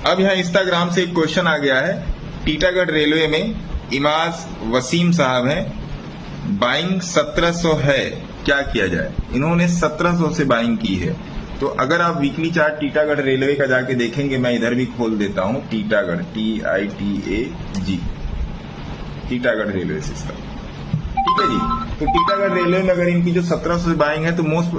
अब यहाँ इंस्टाग्राम से एक क्वेश्चन आ गया है। टीटागढ़ रेलवे में इमाज वसीम साहब हैं, बाइंग 1700 है, क्या किया जाए। इन्होंने 1700 से बाइंग की है। तो अगर आप वीकली चार्ट टीटागढ़ रेलवे का जाके देखेंगे, मैं इधर भी खोल देता हूं, Titagarh TITAG, Titagarh railway system, ठीक है जी। तो टीटागढ़ रेलवे में अगर इनकी जो 1700 से बाइंग है तो मोस्ट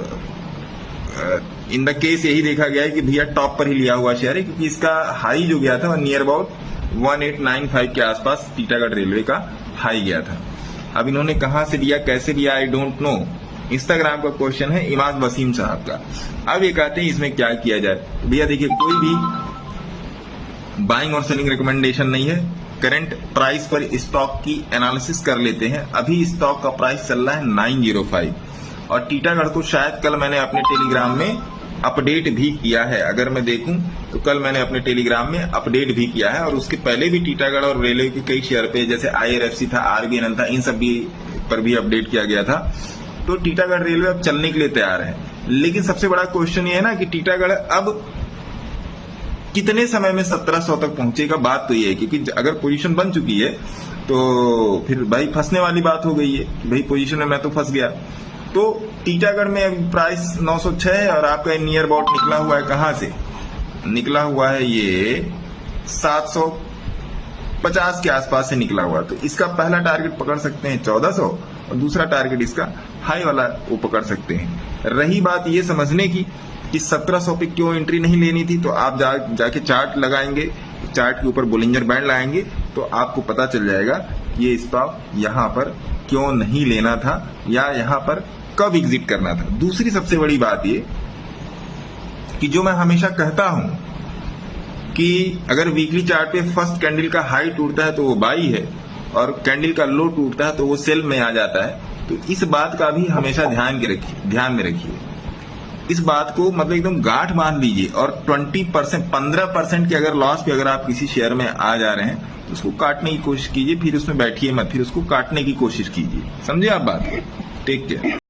इन द केस यही देखा गया है कि भैया टॉप पर ही लिया हुआ शेयर है, क्योंकि इसका हाई जो गया था वो नियर अबाउट 1895 के आसपास टीटागढ़ रेलवे का हाई गया था। अब इन्होंने कहां से लिया, कैसे लिया, आई डोंट नो। इंस्टाग्राम का क्वेश्चन है इमाज वसीम साहब का। अब ये कहते हैं इसमें क्या किया जाए। भैया देखिए, कोई भी बाइंग और सेलिंग रिकमेंडेशन नहीं है। करंट प्राइस पर स्टॉक की एनालिसिस कर लेते हैं। अभी स्टॉक का प्राइस चल रहा है 905 और टीटागढ़ को शायद कल मैंने अपने टेलीग्राम में अपडेट भी किया है। अगर मैं देखूं तो कल मैंने अपने टेलीग्राम में अपडेट भी किया है, और उसके पहले भी टीटागढ़ और रेलवे के कई शेयर पे, जैसे IRFC था, RBNL था, इन सब भी पर भी अपडेट किया गया था। तो टीटागढ़ रेलवे अब चलने के लिए तैयार है। लेकिन सबसे बड़ा क्वेश्चन ये है ना कि टीटागढ़ अब कितने समय में 1700 तक पहुंचेगा। बात तो ये है, क्योंकि अगर पोजीशन बन चुकी है तो फिर भाई फंसने वाली बात हो गई है कि भाई पोजीशन में मैं तो फंस गया। तो टीटागढ़ में अभी प्राइस 906 है और आपका नियर अबाउट निकला हुआ है, कहां से निकला हुआ है, ये 750 के आसपास से निकला हुआ। तो इसका पहला टारगेट पकड़ सकते हैं 1400 और दूसरा टारगेट इसका हाई वाला वो पकड़ सकते हैं। रही बात ये समझने की कि 1700 पे क्यों एंट्री नहीं लेनी थी, तो आप जाके चार्ट लगाएंगे, चार्ट के ऊपर बोलिंजर बैंड लगाएंगे तो आपको पता चल जाएगा ये स्टॉक यहाँ पर क्यों नहीं लेना था या यहाँ पर कब एग्जिट करना था। दूसरी सबसे बड़ी बात ये कि जो मैं हमेशा कहता हूं कि अगर वीकली चार्ट पे फर्स्ट कैंडल का हाई टूटता है तो वो बाई है और कैंडल का लो टूटता है तो वो सेल में आ जाता है। तो इस बात का भी हमेशा ध्यान में रखिए। इस बात को मतलब एकदम गांठ बांध लीजिए। और 20% 15% के अगर लॉस पे अगर आप किसी शेयर में आ जा रहे हैं तो उसको काटने की कोशिश कीजिए, फिर उसमें बैठिए मत, फिर उसको काटने की कोशिश कीजिए। समझे आप बात? Take care.